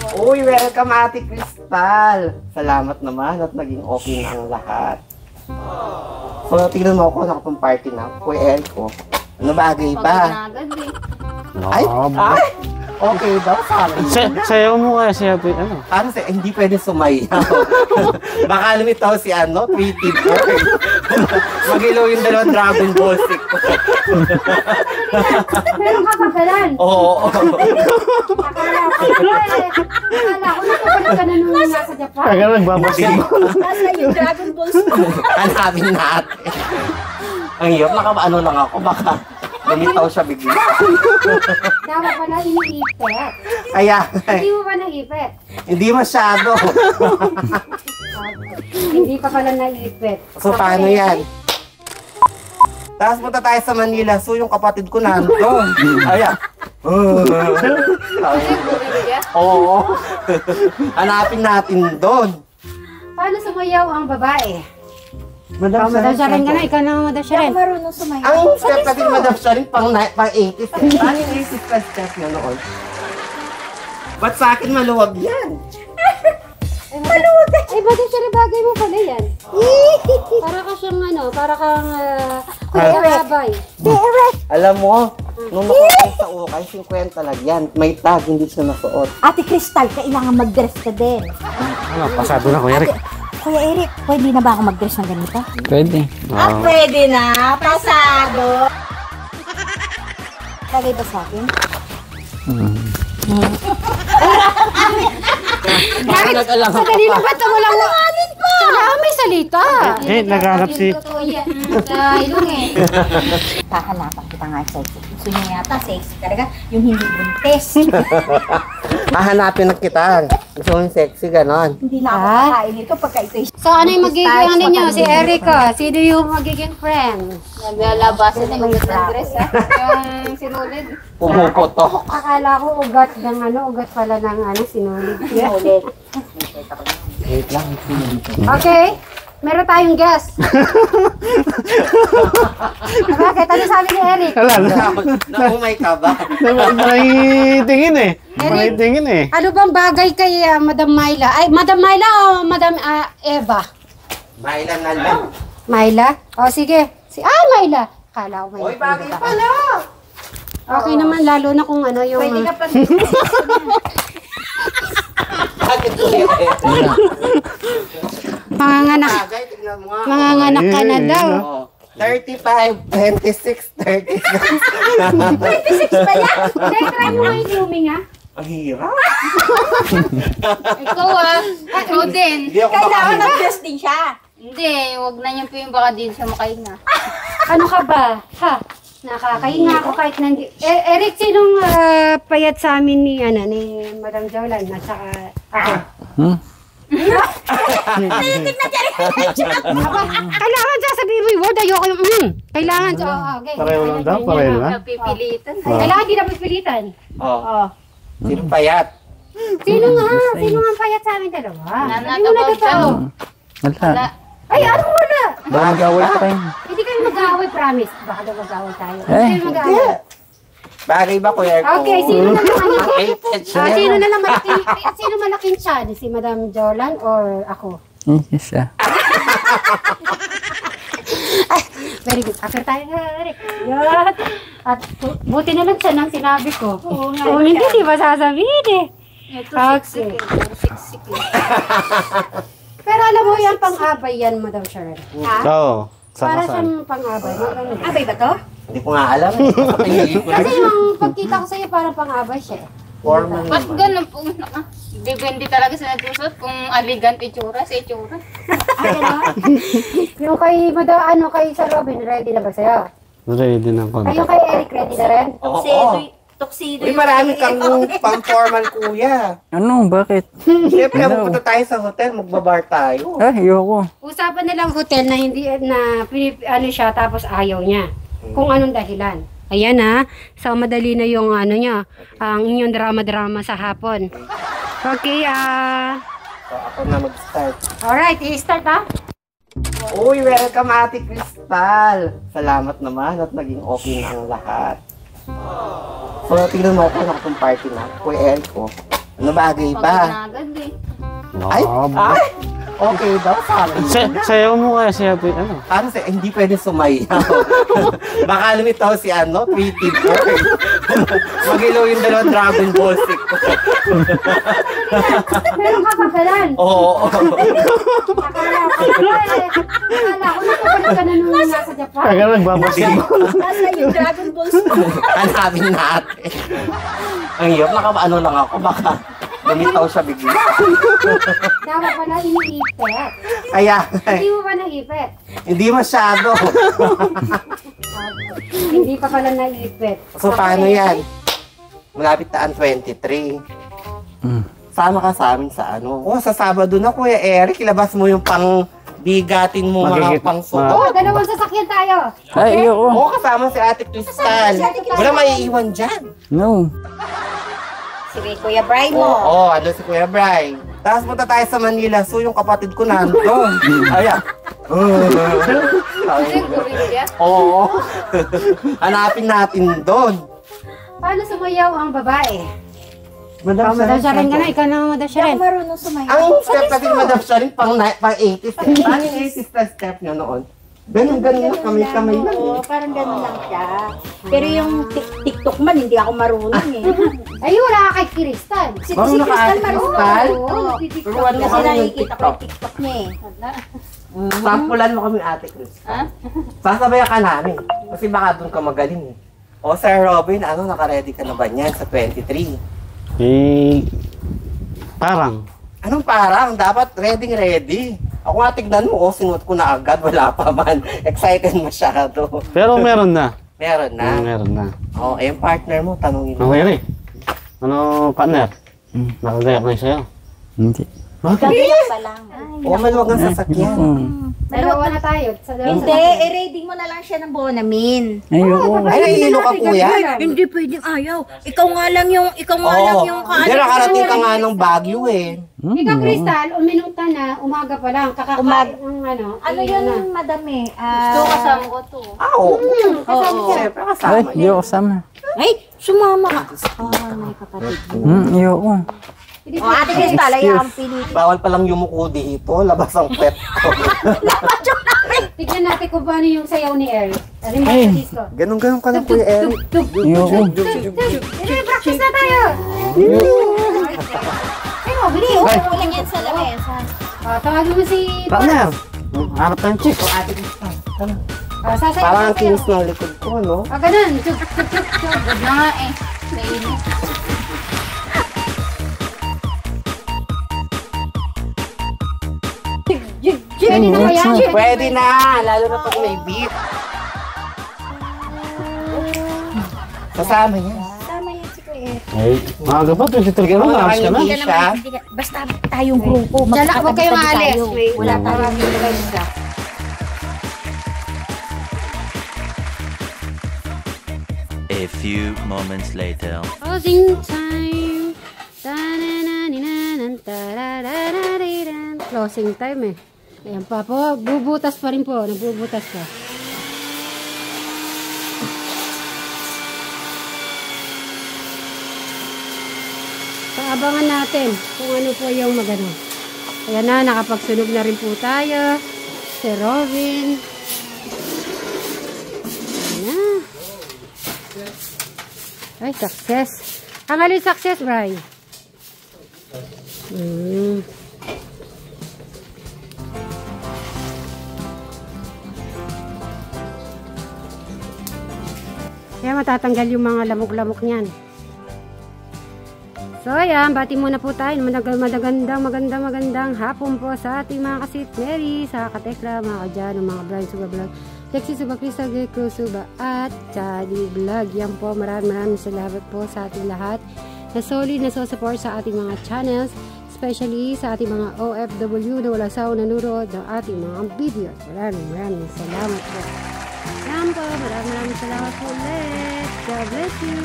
Uy, welcome Ate Crystal. Salamat naman at naging okay na ang lahat. So, tignan mo ako, nakapang party na. Kuya Elko, ano bagay ba? Ay, ay! Okay daw, sabi. Sayaw mo kaya siya, ano? Ano siya, hindi pwede sumayaw. Baka lumitaw si ano, pretty boy. Mag-ilaw yung dalawang Dragon Ball stick ko. Meron ka pagkalan? Oo. Akala ko napapalit ka na nung nasa Japan. Kaya nagbabasketball. Nasa yung Dragon Ball stick. Hanapin natin. Ang hirap, naka-ano lang ako, baka lumitaw siya bigla. Dapat pala iniipit. Kaya, Hindi mo ba naipit? hindi masyado. Hindi pa pala naipit. So, paano yan? Tapos punta tayo sa Manila. So, yung kapatid ko nandun. Ayan. Oo. Hanapin natin doon. Paano sumayaw ang babae? Madam Madam Sharon ka na, ikaw na Madam Hindi Sharon. ako marunong sumayaw. Ang step natin, Madam Sharon, pang 80s. Paano yung 80s pa step nyo noon? Ba't sa akin maluwag yan? Maluwag! Eh, Madam Sharon, bagay mo pala yan. Para ka siyang ano, para kang kuya-rabay. Alam mo, nung nakuha sa ukay, 50 lang yan. May tag, hindi siya nasuot. Ate Crystal, kailangan mag-dress ka din. Ano, pasado na, Kuya Rick. Kuya Eric, pwede na ba ako mag-dress ng ganito? Pwede. Pwede na. Pasado. Lagay ba sa akin? Sa kanina ba ito walang anin pa? Kailangan may salita. Naghanap si... Sa ilong eh. Hahanapan kita nga sexy. Gusto niya yata sexy talaga. Yung hindi buntis. Hahanapin na kita. Gusto mo yung sexy, ganon. Hindi na ako kakain ito pagka ito. So ano yung magiging ano niyo? Si Erica. Sino yung magiging friend? Naglalabasan na yung dress ha. Yung sinulid. Pumuputok. Akala ko ugat ng ano, ugat pala ng ano, sinulid. Ulit. Wait lang. Okay. Meron tayong guest. Bakit? Ano sabi ni Eric? Wala na. Naumay ka ba? Naitingin eh. Naitingin eh. Ano bang bagay kay Madam Myla? Ay, Madam Myla o Madam Eva? Mailan na lang. Myla? O sige. Myla. Kala ko Uy, Myla. bagay pala! Okay naman, lalo na kung ano yung... Pwede ka pa. Bakit ko yun eh? Manganganak. Bagay, tignan mo nga. Manganganak ka na daw. Oh, 35, 26, 36. 26 pa yan. Try mo nga yung blooming ha. Ang hirap. Ikaw ikaw din. Hindi ako Kailangan makahinga. mag-dress din siya. Hindi, wag na niyo po yung baka din siya makahinga. Ano ka ba? Ha? Nakakahinga ako kahit nandi... Eric, sinong payat sa amin ni Madam Jolan at saka ako? Kailangan sasabihin mo yung word, ayoko yung Kailangan, okay. Pareho lang daw, pareho lang. Napipilitan. Kailangan di na pagpilitan. Oh. Sino payat? Sino nga ang payat sa amin dalawa? Hindi mo na Nanakabaw siya. totoo. Wala. Ay, ano wala? Baka mag-away pa yun. Hindi kayo mag-away, promise. Baka daw mag-away tayo. Hindi kayo mag-away. Bagay ba, Kuya Erko? Okay, sino na lang ano? Sino Sino na lang malaking tiyan? Si Madam Jolan or ako? Siya. Very good. After tayo na, Eric. Yan. At buti na lang siya nang sinabi ko. Kung hindi, di ba sasabihin eh. Ito Okay. siksik eh. Pero alam mo yan, pang-abay yan, Madam Sharon. Oo. Para Sama-sama. siyang pang-abay. Maganda. Abay ba to? Hindi ko nga alam. Kasi yung pagkita ko sa'yo, parang pang-abay siya. Formal. Ba't ganun po? Depende talaga sa nagsusot kung elegant itsura sa itsura. Yung kay Madam, kay Sir Robin, ready na ba sa'yo? Ready na ako. Ay, yung kay Eric, ready na rin? Tuxedo. Uy, marami kang pang-formal, Kuya. Ano? Bakit? Siyempre, pupunta tayo sa hotel, magbabar tayo. Ayoko. Usapan na lang hotel na hindi ano siya tapos ayaw niya. Kung anong dahilan. Ayan ha. So madali na yung ano niya, ang inyong drama-drama sa hapon. Okay, So, ako na mag-start. alright, i-start ha. Uy, welcome Ate Crystal. Salamat naman at naging okay na ang lahat. So, tignan mo ako, nakapang party na. Kuya Elko, Ano bagay Pagod ba? na agad eh. Ay! Ay! Okay daw sa akin. Sayaw mo kaya siya, ano? Ano sa hindi pwede sumayaw. Baka lumitaw si ano, Pretty Boy. Mag-ilaw yung dalawang Dragon Ball Z ko. Meron ka pagkalan. Oo. Akala ko napapalik ka na nung nasa Japan. Kaya nagbabasketball. Nasa yung Dragon Balls. Hanapin natin. Ang hirap, naka-ano lang ako. Baka lumitaw siya bigla. Dapat pala iniipit. Kaya, Hindi mo ba naipit? hindi masyado. Hindi pa pala naipit. So, paano yan? Malapit na ang 23. Sama ka sa amin sa ano. Sa Sabado na, Kuya Eric, ilabas mo yung pang bigatin mo mga Magigit- pang Oh, suot. dalawang sasakyan tayo. Ay, iyo. Oo, kasama si Ate Crystal. Wala maiiwan dyan. No. Sige, Kuya Bry mo. Oo, ano si Kuya Bry. Tapos punta tayo sa Manila. So, yung kapatid ko nandun. Ayan. Oo. Hanapin natin doon. Paano sumayaw ang babae? Madam Madam Sharon ka na, ikaw na Madam Hindi ako Sharon. marunong sumayaw. Ang step kasi ni Madam Sharon pang 80s. Paano yung 80s na step nyo noon? Ganun lang, kamay-kamay lang. Oo, parang ganun lang siya. Pero yung TikTok man, hindi ako marunong eh. Ay, wala ka kay Crystal. Si Marunong ka, Crystal Ate marunong. Crystal? Oo. Pero ano Kasi kami yung nakikita ko TikTok? yung TikTok niya eh. Sampulan mo kami, Ate Crystal. Sasabayan ka namin. Kasi baka doon ka magaling eh. O Sir Robin, ano, naka-ready ka na ba niyan sa 23? Eh, parang. Anong parang? Dapat ready. Ako nga tignan mo, sinuot ko na agad, wala pa man. Excited masyado. Pero meron na. Meron na. Meron na. Oh, yung partner mo, tanongin mo. Okay rin. Ano, partner? Nakagayak na sa'yo. Hindi. Gagayak pa lang. O, maluwag ang sasakyan. Dalawa na tayo. Sa dalawa Hindi, i-ready mo na lang siya ng Bonamin. Ayoko. Ay, nahihilo ka, kuya. Hindi pwedeng ayaw. Ikaw nga lang yung Hindi, nakarating ka nga ng Baguio eh. Ikaw, Crystal, uminom ka na, umaga pa lang, kakakain ng ano. Ano eh, yun, madam eh? Gusto kasama ko to. Ah, oo. kasama siya. Siyempre, kasama Ay, niya. ayoko sama. Ay, sumama ka. Oh, may kapatid. Ayoko. O, Ate Crystal, ay ang pinili. Bawal palang yumuko dito, labas ang pet ko. Tignan natin kung paano yung sayaw ni Eric. Ano yung sa disco? Ganun ka lang, Kuya Eric. Ayoko. Practice na tayo! Ay, mo, bili. Kulang yan sa lamesa. Tawagin mo si... Partner. Harap tayong chicks. Sasayaw Parang ang ka kinis ng likod ko, no? ganun. Huwag na nga eh. Nainit. Pwede na kaya? Pwede na, lalo na pag may beef. Kasama yan. Tama yan si Kuya Eric. Ay, maaga pa, 23 ka na, lakas ka na. Hindi siya. Basta tayong grupo. Dala, huwag kayong alis. Wala tayong A few moments later. Closing time. Closing time eh. Ayan pa po. Bubutas pa rin po. Nagbubutas pa. Paabangan natin kung ano po yung magano. Ayan na, nakapagsunog na rin po tayo. Si Robin. Ayan na. Ay, success. Ang alin success, Bri? Kaya matatanggal yung mga lamok-lamok niyan. So, ayan, bati muna po tayo. Magandang hapon po sa ating mga kasitneri, sa katekla, mga kadyano, mga Brian Suba Vlog, Lexi Suba, Krista Gekro Suba, at Chadi Vlog. Yan po, maraming salamat po sa ating lahat na solid na support sa ating mga channels, especially sa ating mga OFW na wala sawang nanonood ng ating mga videos. Maraming salamat po. Yan po, maraming salamat po ulit. God bless you.